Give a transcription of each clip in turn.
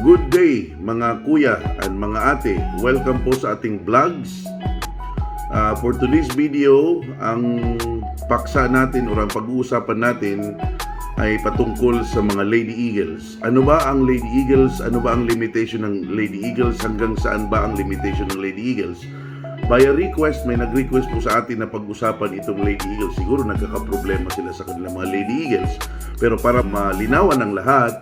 Good day mga kuya and mga ate. Welcome po sa ating vlogs. For today's video, ang paksa natin o ang pag-uusapan natin ay patungkol sa mga Lady Eagles. Ano ba ang Lady Eagles? Ano ba ang limitation ng Lady Eagles? Hanggang saan ba ang limitation ng Lady Eagles? By a request, may nag-request po sa atin na pag-usapan itong Lady Eagles. Siguro nagkakaproblema sila sa kanilang mga Lady Eagles. Pero para malinawan ng lahat,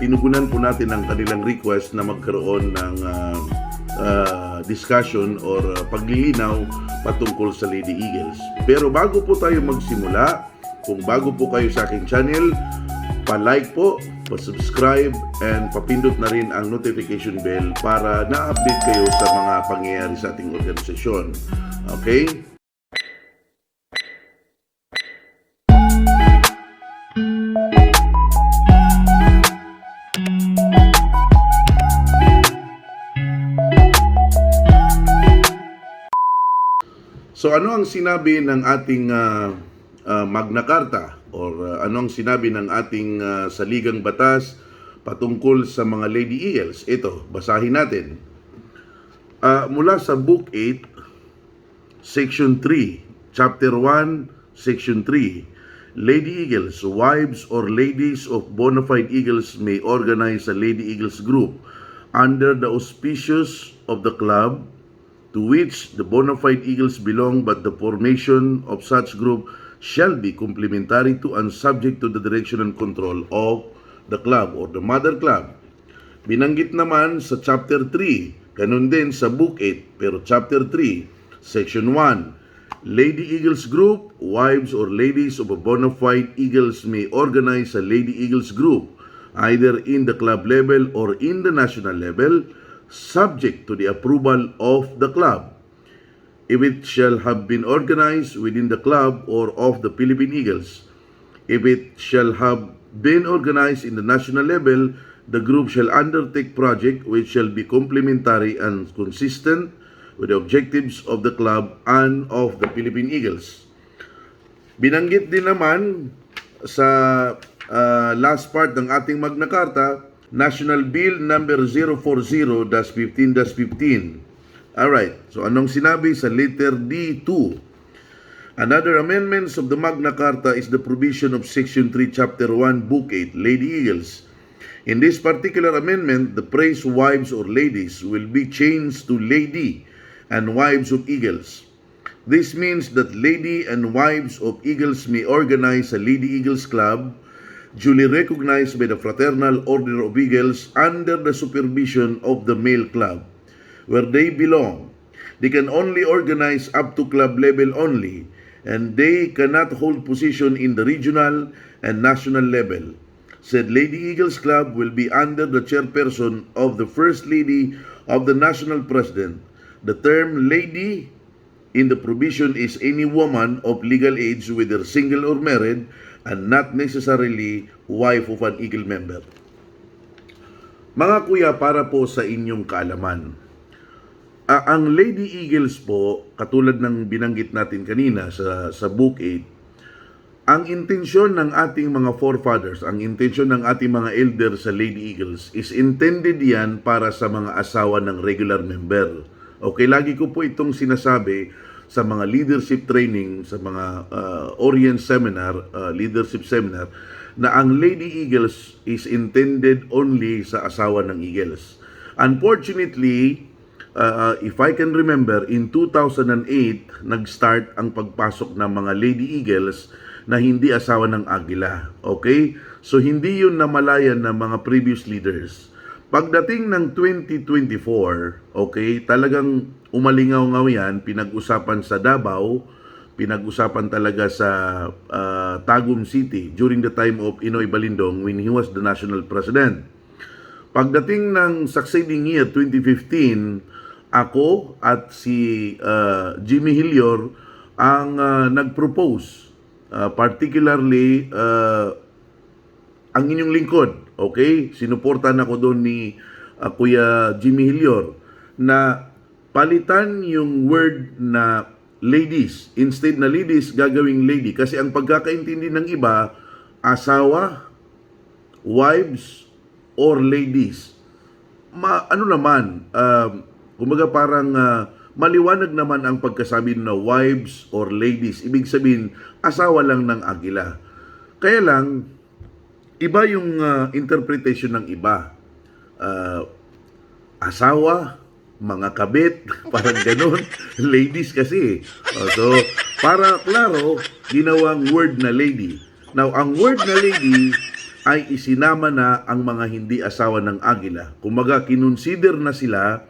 tinugunan po natin ang kanilang request na magkaroon ng discussion or paglilinaw patungkol sa Lady Eagles. Pero bago po tayo magsimula, kung bago po kayo sa aking channel, pa-like po, pa-subscribe, and papindot na rin ang notification bell para na-update kayo sa mga pangyayari sa ating organisasyon. Okay? So ano ang sinabi ng ating Magna Carta or ano ang sinabi ng ating saligang batas patungkol sa mga Lady Eagles? Ito, basahin natin. Mula sa Book 8, Section 3, Chapter 1, Section 3, Lady Eagles, wives or ladies of bona fide eagles may organize a Lady Eagles group under the auspices of the club to which the bona fide eagles belong, but the formation of such group shall be complementary to and subject to the direction and control of the club or the mother club. Binanggit naman sa Chapter 3, ganun din sa Book 8, pero Chapter 3, Section 1, Lady Eagles Group, wives or ladies of a bona fide eagles may organize a Lady Eagles group either in the club level or in the national level, subject to the approval of the club. If it shall have been organized within the club or of the Philippine Eagles, if it shall have been organized in the national level, the group shall undertake project which shall be complementary and consistent with the objectives of the club and of the Philippine Eagles. Binanggit din naman sa last part ng ating Magna Carta, National Bill number 040-15-15. Alright, so anong sinabi sa letter D2? Another amendments of the Magna Carta is the provision of Section 3, Chapter 1, Book 8, Lady Eagles. In this particular amendment, the phrase wives or ladies will be changed to lady and wives of eagles. This means that lady and wives of eagles may organize a Lady Eagles Club duly recognized by the Fraternal Order of Eagles under the supervision of the male club where they belong. They can only organize up to club level only, and they cannot hold position in the regional and national level. Said Lady Eagles Club will be under the chairperson of the First Lady of the National President. The term lady in the provision is any woman of legal age, whether single or married, and not necessarily wife of an Eagle member. Mga kuya, para po sa inyong kaalaman, ang Lady Eagles po, katulad ng binanggit natin kanina sa Book 8, ang intensyon ng ating mga forefathers, ang intensyon ng ating mga elder sa Lady Eagles is intended yan para sa mga asawa ng regular member. Okay, lagi ko po itong sinasabi sa mga leadership training, sa mga Orient Seminar, leadership seminar, na ang Lady Eagles is intended only sa asawa ng Eagles. Unfortunately, if I can remember, in 2008, nag-start ang pagpasok ng mga Lady Eagles na hindi asawa ng Agila. Okay? So, hindi yun namalayan ng mga previous leaders. Pagdating ng 2024, okay, talagang umalingaw-ngaw yan, pinag-usapan sa Davao, pinag-usapan talaga sa Tagum City during the time of Inoy Balindong when he was the national president. Pagdating ng succeeding year, 2015, ako at si Jimmy Hillior ang nag-propose, particularly ang inyong lingkod, okay? Sinuportan ako doon ni Kuya Jimmy Hillior na palitan yung word na ladies. Instead na ladies, gagawing lady. Kasi ang pagkakaintindi ng iba, asawa, wives, or ladies. Ano naman, kumbaga parang maliwanag naman ang pagkasabi na wives or ladies. Ibig sabihin, asawa lang ng agila. Kaya lang, iba yung interpretation ng iba. Asawa, mga kabit, parang ganun. Ladies kasi. So, para klaro, ginawang word na lady. Now, ang word na lady ay isinama na ang mga hindi asawa ng agila. Kumaga, kinonsider na sila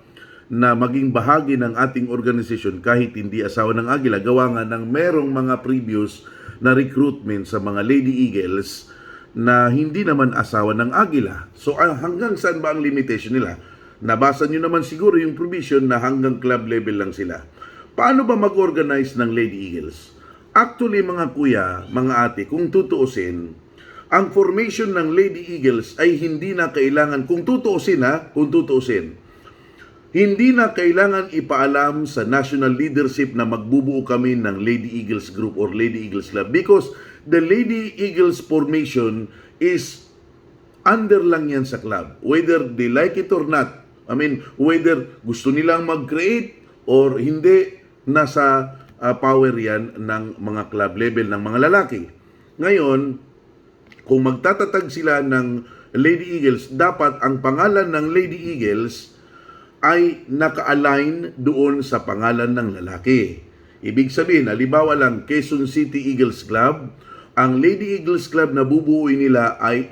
na maging bahagi ng ating organisasyon kahit hindi asawa ng agila. Gawa nga ng merong mga previous na recruitment sa mga Lady Eagles na hindi naman asawa ng agila. So, hanggang saan ba ang limitation nila? Nabasa nyo naman siguro yung provision na hanggang club level lang sila. Paano ba mag-organize ng Lady Eagles? Actually, mga kuya, mga ate, kung tutuusin, ang formation ng Lady Eagles ay hindi na kailangan, kung tutuusin, hindi na kailangan ipaalam sa national leadership na magbubuo kami ng Lady Eagles Group or Lady Eagles Club because the Lady Eagles formation is under lang yan sa club. Whether they like it or not, whether gusto nilang mag-create or hindi, nasa power yan ng mga club level ng mga lalaki. Ngayon, kung magtatatag sila ng Lady Eagles, dapat ang pangalan ng Lady Eagles ay naka-align doon sa pangalan ng lalaki. Ibig sabihin, halimbawa lang, Quezon City Eagles Club, ang Lady Eagles Club na bubuuin nila ay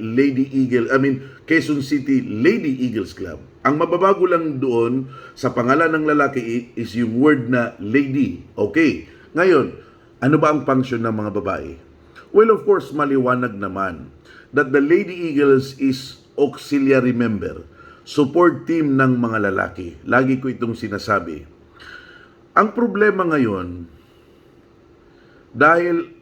Quezon City Lady Eagles Club. Ang mababago lang doon sa pangalan ng lalaki is yung word na lady. Okay. Ngayon, ano ba ang function ng mga babae? Well, of course, maliwanag naman that the Lady Eagles is auxiliary member, support team ng mga lalaki. Lagi ko itong sinasabi. Ang problema ngayon, dahil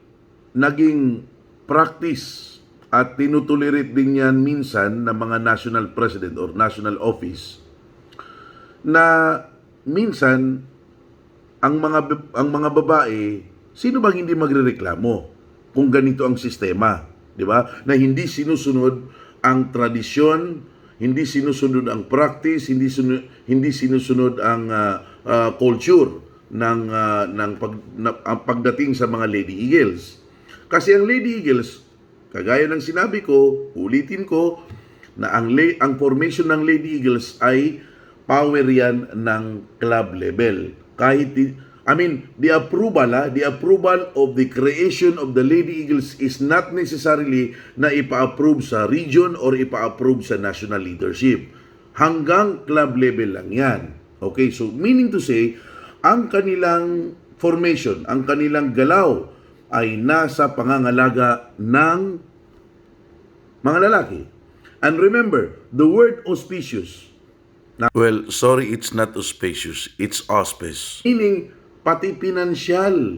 naging practice at tinutolerate din yan minsan ng mga national president or national office na minsan ang mga babae, sino bang hindi magrereklamo kung ganito ang sistema, di ba? Na hindi sinusunod ang tradisyon, hindi sinusunod ang practice, hindi sinusunod ang culture ng pagdating sa mga Lady Eagles. Kasi ang Lady Eagles, kagaya ng sinabi ko, ulitin ko, na ang formation ng Lady Eagles ay power yan ng club level. Kahit, the approval of the creation of the Lady Eagles is not necessarily na ipa-approve sa region or ipa-approve sa national leadership. Hanggang club level lang yan. Okay, so meaning to say, ang kanilang formation, ang kanilang galaw ay nasa pangangalaga ng mga lalaki. And remember, the word auspicious. Well, sorry, it's not auspicious. It's auspice. Meaning, pati pinansyal.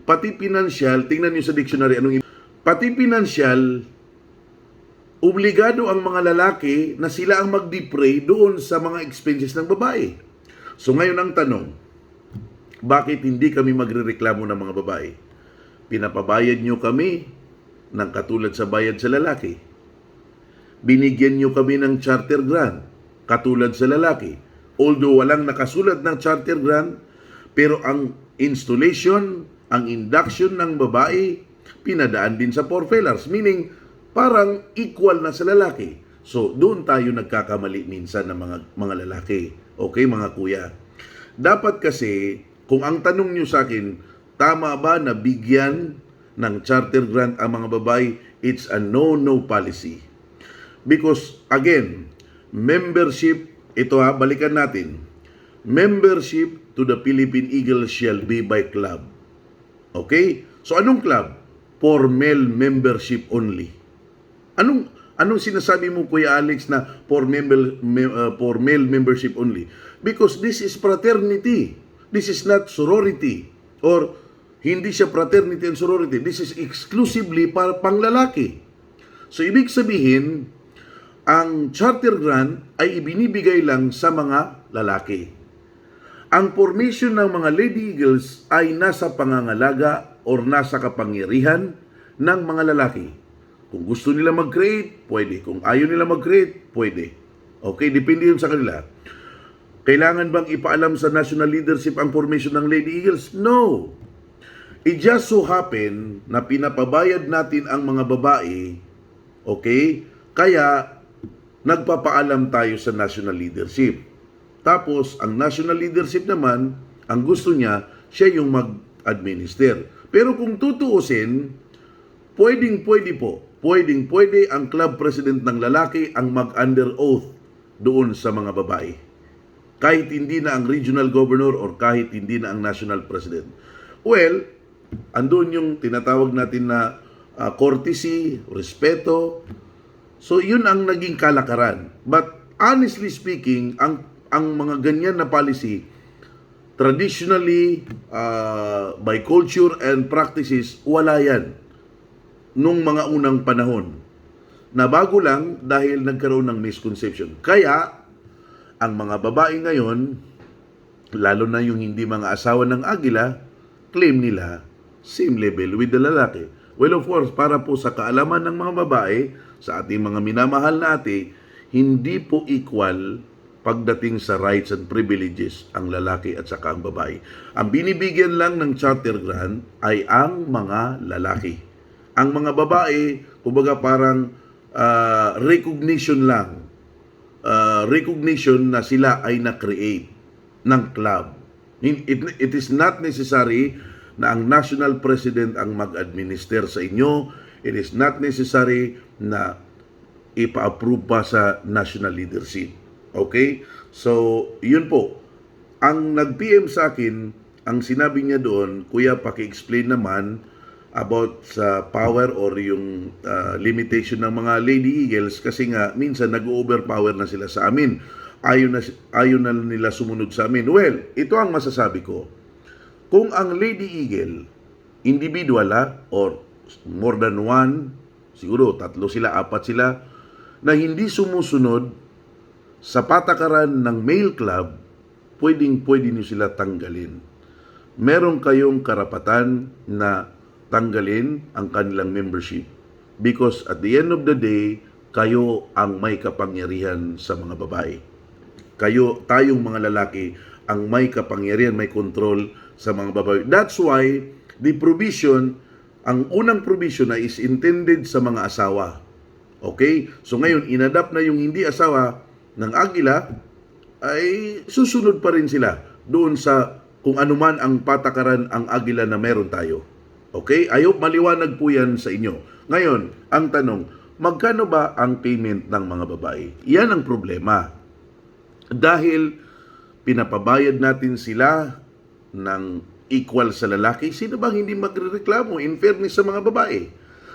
Pati pinansyal, tingnan niyo sa dictionary, pati pinansyal, obligado ang mga lalaki na sila ang mag-defray doon sa mga expenses ng babae. So ngayon ang tanong, bakit hindi kami magrereklamo ng mga babae? Pinapabayad nyo kami ng katulad sa bayad sa lalaki. Binigyan nyo kami ng charter grant, katulad sa lalaki. Although walang nakasulat ng charter grant, pero ang installation, ang induction ng babae, pinadaan din sa forefellers. Meaning, parang equal na sa lalaki. So, doon tayo nagkakamali minsan ng mga lalaki. Okay, mga kuya? Dapat kasi, kung ang tanong nyo sa akin, tama ba na bigyan ng charter grant ang mga babae? It's a no-no policy. Because, again, membership, balikan natin. Membership to the Philippine Eagles shall be by club. Okay? So, anong club? For male membership only. Anong sinasabi mo, Kuya Alex, na for male membership only? Because this is fraternity. This is not sorority. Or hindi siya fraternity and sorority. This is exclusively para panglalaki. So, ibig sabihin, ang charter grant ay ibinibigay lang sa mga lalaki. Ang formation ng mga Lady Eagles ay nasa pangangalaga or nasa kapangyarihan ng mga lalaki. Kung gusto nila mag-create, pwede. Kung ayaw nila mag-create, pwede. Okay, depende yun sa kanila. Kailangan bang ipaalam sa national leadership ang formation ng Lady Eagles? No. It just so happen na pinapabayad natin ang mga babae, okay? Kaya nagpapaalam tayo sa national leadership. Tapos, ang national leadership naman, ang gusto niya, siya yung mag-administer. Pero kung tutuusin, pwedeng-pwede po. Pwedeng-pwede ang club president ng lalaki ang mag-under oath doon sa mga babae. Kahit hindi na ang regional governor or kahit hindi na ang national president. Well, andun yung tinatawag natin na courtesy, respeto. So, yun ang naging kalakaran. But honestly speaking, ang mga ganyan na policy, traditionally, by culture and practices, wala yan nung mga unang panahon. Na bago lang dahil nagkaroon ng misconception. Kaya, ang mga babae ngayon, lalo na yung hindi mga asawa ng agila, claim nila same level with the lalaki. Well, of course, para po sa kaalaman ng mga babae, sa ating mga minamahal na ate, hindi po equal pagdating sa rights and privileges ang lalaki at saka ang babae. Ang binibigyan lang ng charter grant ay ang mga lalaki. Ang mga babae, kumbaga parang recognition lang. Recognition na sila ay na-create ng club. It is not necessary na ang national president ang mag-administer sa inyo. It is not necessary na ipa-approve pa sa national leadership. Okay? So, yun po. Ang nag-PM sa akin, ang sinabi niya doon, Kuya, paki-explain naman about sa power or yung limitation ng mga Lady Eagles kasi nga minsan nag-overpower na sila sa amin. Ayaw na nila sumunod sa amin. Well, ito ang masasabi ko. Kung ang Lady Eagle, individual or more than one, siguro 3 sila, 4 sila, na hindi sumusunod sa patakaran ng male club, pwede niyo sila tanggalin. Meron kayong karapatan na tanggalin ang kanilang membership because at the end of the day, kayo ang may kapangyarihan sa mga babae. Tayong mga lalaki, ang may kapangyarihan, may control sa mga babae. That's why the provision, ang unang provision na is intended sa mga asawa. Okay? So ngayon, inadapt na yung hindi asawa ng agila, ay susunod pa rin sila doon sa kung anuman ang patakaran ang agila na meron tayo. Okay? I hope maliwanag po yan sa inyo. Ngayon, ang tanong, magkano ba ang payment ng mga babae? Yan ang problema. Dahil pinapabayad natin sila ng equal sa lalaki, sino bang hindi magrereklamo in fairness sa mga babae?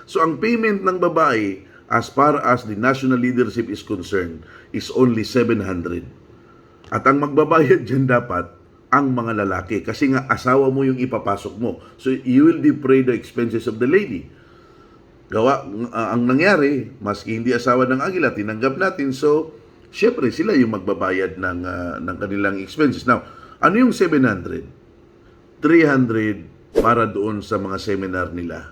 So ang payment ng babae, as far as the national leadership is concerned, is only 700. At ang magbabayad dyan dapat ang mga lalaki kasi nga asawa mo yung ipapasok mo. So you will defray the expenses of the lady. Ang nangyari, maski hindi asawa ng agila, tinanggap natin. So, syempre sila yung magbabayad ng kanilang expenses. Now, ano yung 700? 300 para doon sa mga seminar nila.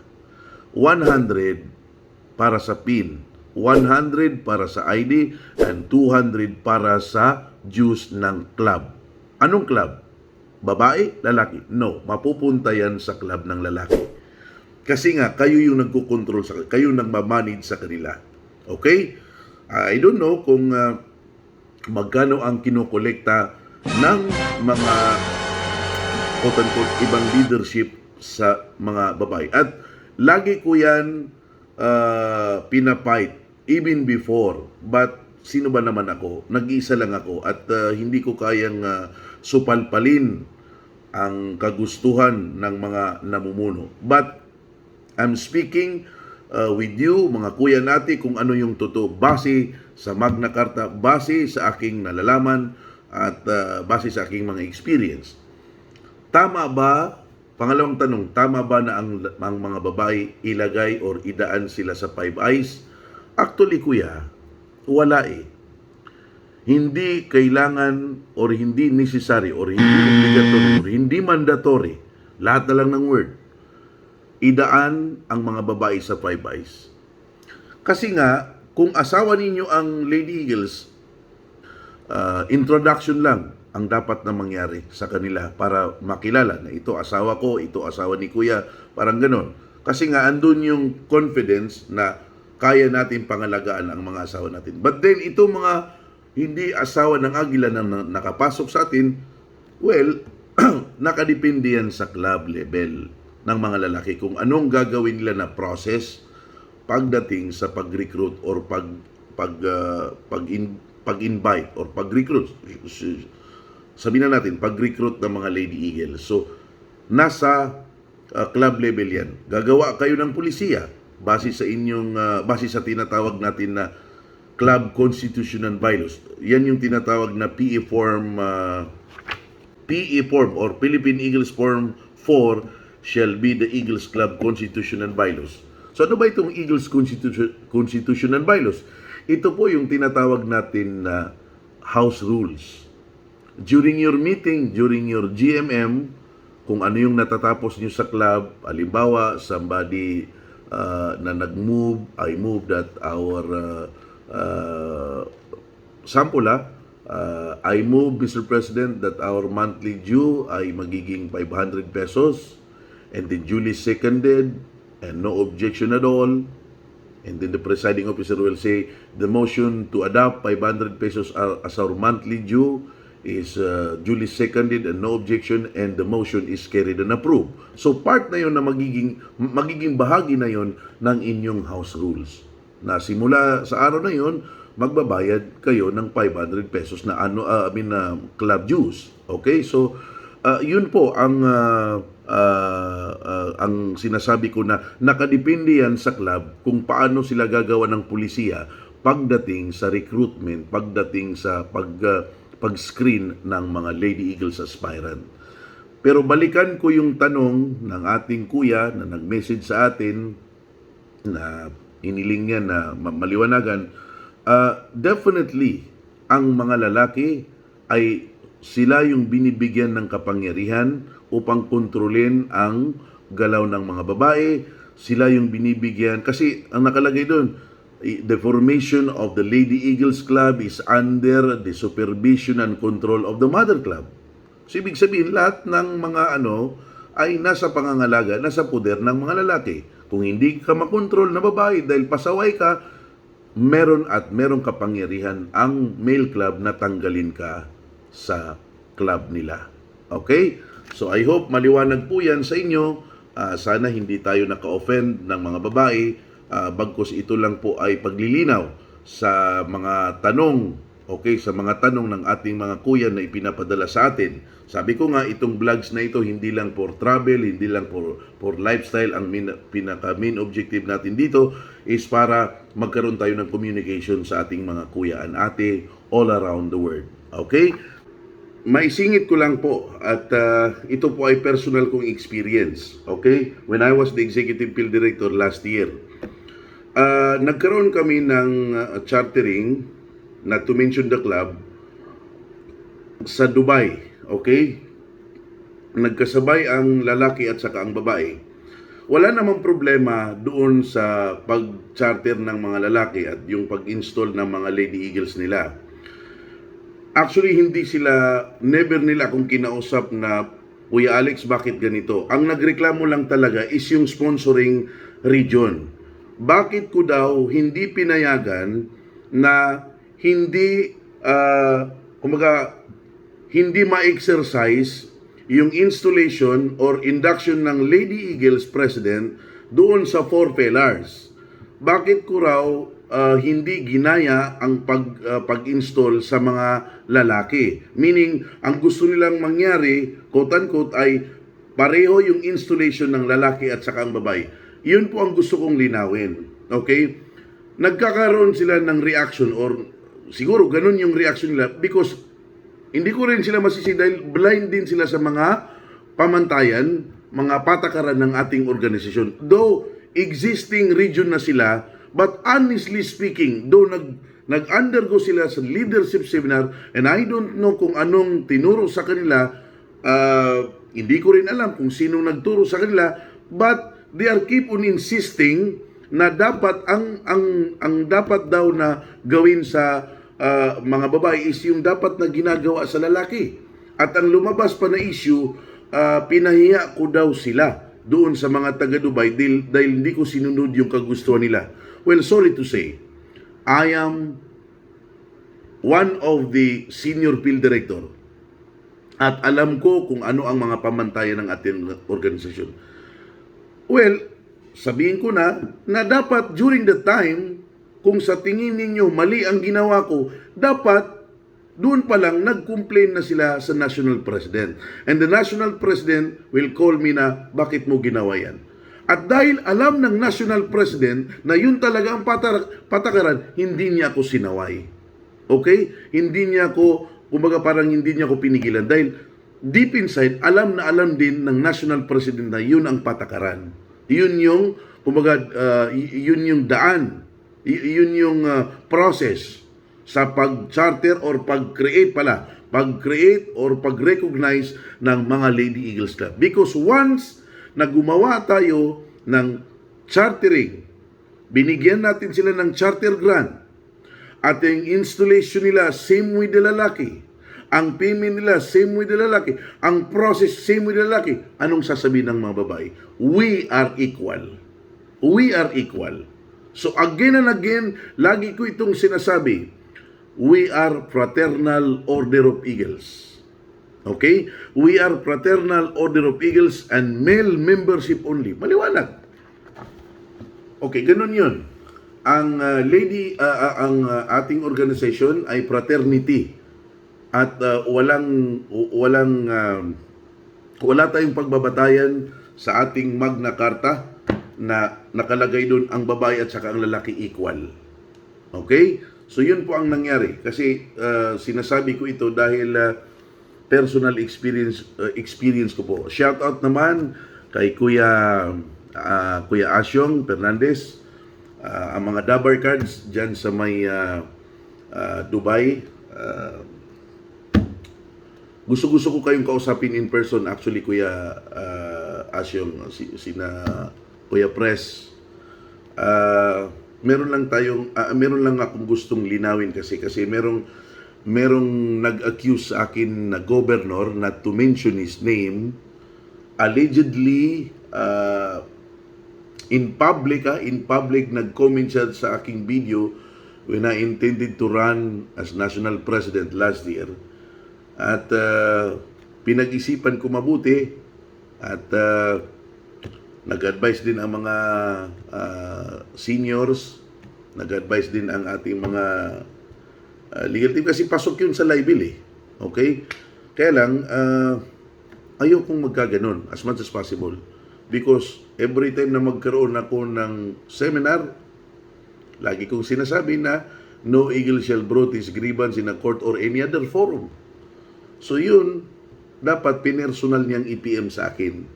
100 para sa PIN. 100 para sa ID and 200 para sa dues ng club. Anong club? Babae? Lalaki? No. Mapupunta yan sa club ng lalaki. Kasi nga, kayo yung nagkukontrol sa kanila. Kayo nagmamanage sa kanila. Okay? I don't know kung magkano ang kinokolekta ng mga quote-unquote ibang leadership sa mga babae. At lagi ko yan pinapait even before. But sino ba naman ako? Nag-iisa lang ako at hindi ko kayang supalpalin ang kagustuhan ng mga namumuno. But I'm speaking with you, mga kuya natin, kung ano yung totoo. Base sa Magna Carta, base sa aking nalalaman at base sa aking mga experience. Tama ba, pangalawang tanong, tama ba na ang mga babae ilagay or idaan sila sa 5 eyes? Actually, kuya, wala eh. Hindi kailangan or hindi necessary or hindi obligatory or hindi mandatory, lahat na lang ng word, idaan ang mga babae sa 5 eyes. Kasi nga, kung asawa ninyo ang Lady Eagles, introduction lang ang dapat na mangyari sa kanila para makilala na ito asawa ko, ito asawa ni Kuya, parang ganon. Kasi nga, andun yung confidence na kaya natin pangalagaan ang mga asawa natin. But then, ito mga hindi asawa ng Agila na nakapasok sa atin, well, nakadepende yan sa club level ng mga lalaki kung anong gagawin nila na process pagdating sa pag-recruit or pag-invite or pag-recruit. Sabihin na natin, pag-recruit ng mga Lady Eagles. So, nasa club level yan. Gagawa kayo ng pulisiya base sa tinatawag natin na Club Constitution and Bylaws. Yan yung tinatawag na PE Form or Philippine Eagles Form 4 shall be the Eagles Club Constitution and Bylaws. So ano ba itong Eagles Constitution and Bylaws? Ito po yung tinatawag natin na house rules. During your meeting, during your GMM, kung ano yung natatapos nyo sa club, halimbawa, somebody na nag-move, I move that our sample I move, Mr. President, that our monthly due ay magiging 500 pesos and then duly seconded and no objection at all. And then the presiding officer will say, the motion to adopt 500 pesos as our monthly due is duly seconded and no objection, and the motion is carried and approved. So part na yun na magiging bahagi na yun ng inyong house rules. Na simula sa araw na yun, magbabayad kayo ng 500 pesos na club dues. Okay? So yun po ang sinasabi ko na nakadepende yan sa club kung paano sila gagawa ng pulisiya pagdating sa recruitment, pagdating sa pag-screen ng mga Lady Eagles aspirant. Pero balikan ko yung tanong ng ating kuya na nag-message sa atin na iniling niya na maliwanagan. Definitely, ang mga lalaki ay sila yung binibigyan ng kapangyarihan upang kontrolin ang galaw ng mga babae. Sila yung binibigyan, kasi ang nakalagay doon, the formation of the Lady Eagles Club is under the supervision and control of the Mother Club. So, ibig sabihin, lahat ng mga ay nasa pangangalaga, nasa poder ng mga lalaki. Kung hindi ka makontrol na babae dahil pasaway ka, meron kapangyarihan ang male club na tanggalin ka sa club nila. Okay? So, I hope maliwanag po yan sa inyo. Sana hindi tayo naka-offend ng mga babae. Bagkus ito lang po ay paglilinaw sa mga tanong, okay, sa mga tanong ng ating mga kuya na ipinapadala sa atin. Sabi ko nga, itong vlogs na ito hindi lang for travel, hindi lang for lifestyle. Ang pinaka-main objective natin dito is para magkaroon tayo ng communication sa ating mga kuya and ate all around the world. Okay? Maisingit ko lang po at ito po ay personal kong experience. Okay? When I was the Executive Field Director last year, nagkaroon kami ng chartering, not to mention the club, sa Dubai. Okay? Nagkasabay ang lalaki at saka ang babae. Wala namang problema doon sa pag-charter ng mga lalaki at yung pag-install ng mga Lady Eagles nila. Actually, never nila akong kinausap na, Kuya Alex, bakit ganito? Ang nagreklamo lang talaga is yung sponsoring region. Bakit ko daw hindi pinayagan na hindi ma-exercise yung installation or induction ng Lady Eagles President doon sa 4 pillars? Bakit ko raw hindi ginaya ang pag-install sa mga lalaki? Meaning, ang gusto nilang mangyari, quote-unquote, ay pareho yung installation ng lalaki at saka ang babae. Yun po ang gusto kong linawin. Okay? Nagkakaroon sila ng reaction or siguro ganun yung reaction nila because hindi ko rin sila masisi dahil blind din sila sa mga pamantayan, mga patakaran ng ating organisasyon. Though existing region na sila, but honestly speaking, though nag-undergo sila sa leadership seminar and I don't know kung anong tinuro sa kanila, hindi ko rin alam kung sino nagturo sa kanila, but they are keep on insisting na dapat ang dapat daw na gawin sa mga babae is yung dapat na ginagawa sa lalaki. At ang lumabas pa na issue, pinahiya ko daw sila doon sa mga taga Dubai dahil hindi ko sinunod yung kagustuhan nila. Well, sorry to say, I am one of the senior field director at alam ko kung ano ang mga pamantayan ng ating organisasyon. Well, sabihin ko na dapat during the time, kung sa tingin ninyo mali ang ginawa ko, dapat doon pa lang nag-complain na sila sa National President. And the National President will call me na, bakit mo ginawa yan? At dahil alam ng National President na yun talaga ang patakaran, hindi niya ako sinaway. Okay? Hindi niya ako, kumbaga parang hindi niya ako pinigilan. Dahil deep inside, alam na alam din ng National President na yun ang patakaran. Yun yung, kumbaga, yun yung daan. Yun yung process sa pag-charter or pag-create or pag-recognize ng mga Lady Eagles Club. Because once na gumawa tayo ng chartering, binigyan natin sila ng charter grant, at yung installation nila same with the lalaki, ang payment nila same with the lalaki, ang process same with the lalaki, anong sasabihin ng mga babae? We are equal. We are equal. So again and again, lagi ko itong sinasabi, we are Fraternal Order of Eagles. Okay? We are Fraternal Order of Eagles and male membership only. Maliwanag. Okay, ganun yun. Ang ating organization ay fraternity. At wala tayong pagbabatayan sa ating Magna Carta na nakalagay doon ang babae at saka ang lalaki equal. Okay? So yun po ang nangyari. Kasi sinasabi ko ito dahil personal experience ko po. Shout out naman kay Kuya Asyong Fernandez, ang mga Dabar cards dyan sa may Dubai. Gusto ko kayong kausapin in person. Actually, Kuya Asyong, Kuya Press. Meron lang akong gustong linawin kasi merong nag-accuse sa akin na governor, not to mention his name, allegedly in public nag-comment siya sa aking video when I intended to run as national president last year. At pinag-isipan ko mabuti at nag-advise din ang mga seniors, nag-advise din ang ating mga legal team kasi pasok yun sa libel eh. Okay? Kaya lang, ayaw kong magkaganon as much as possible because every time na magkaroon ako ng seminar, lagi kong sinasabi na no eagle shall broach his grievance in a court or any other forum. So yun, dapat pinersonal niyang IPM sa akin.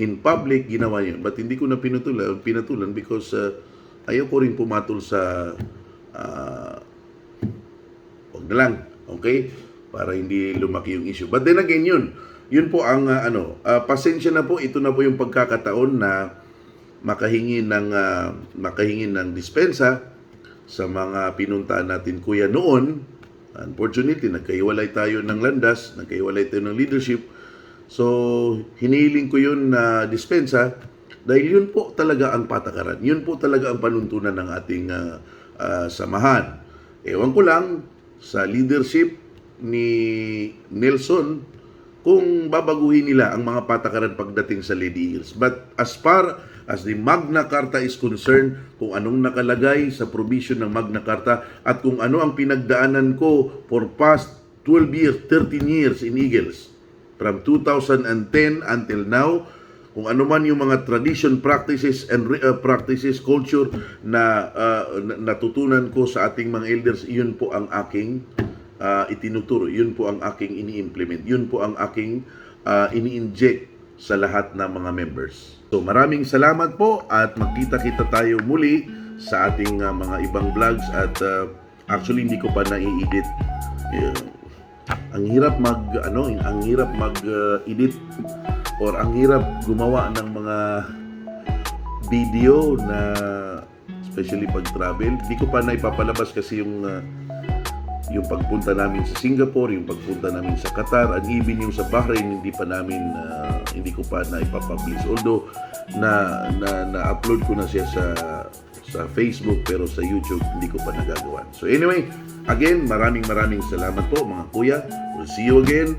In public, ginawa yun. But hindi ko na pinatulan because ayaw ko rin pumatol sa wag na lang. Okay? Para hindi lumaki yung issue. But then again, yun po ang pasensya na po. Ito na po yung pagkakataon na makahingi ng dispensa sa mga pinuntahan natin kuya noon. Unfortunately, nagkahiwalay tayo ng landas, nagkahiwalay tayo ng leadership. So, hinihiling ko yun na dispensa dahil yun po talaga ang patakaran. Yun po talaga ang panuntunan ng ating samahan. Ewan ko lang sa leadership ni Nelson kung babaguhin nila ang mga patakaran pagdating sa Lady Eagles. But as far as the Magna Carta is concerned, kung anong nakalagay sa provision ng Magna Carta at kung ano ang pinagdaanan ko for past 12 years, 13 years in Eagles, from 2010 until now, kung ano man yung mga tradition, practices, and culture na natutunan ko sa ating mga elders, yun po ang aking itinuturo, yun po ang aking ini-implement, yun po ang aking ini-inject sa lahat ng mga members. So maraming salamat po at magkita-kita tayo muli sa ating mga ibang vlogs at actually hindi ko pa nai-edit. Ang hirap mag-edit or ang hirap gumawa ng mga video na especially pag travel. Hindi ko pa na ipapalabas kasi yung pagpunta namin sa Singapore, yung pagpunta namin sa Qatar, and even yung sa Bahrain, hindi ko pa na ipapublish. Although na-upload ko na siya sa Facebook, pero sa YouTube hindi ko pa nagagawa. So anyway, again, maraming salamat po mga kuya. We'll see you again.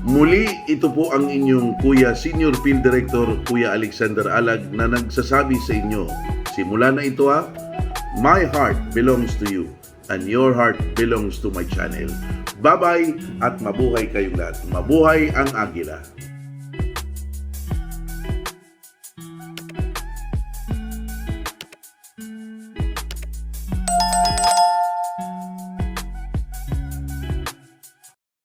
Muli, ito po ang inyong kuya, Senior Field Director, Kuya Alexander Alag, na nagsasabi sa inyo, simula na ito my heart belongs to you and your heart belongs to my channel. Bye-bye at mabuhay kayong lahat. Mabuhay ang Agila.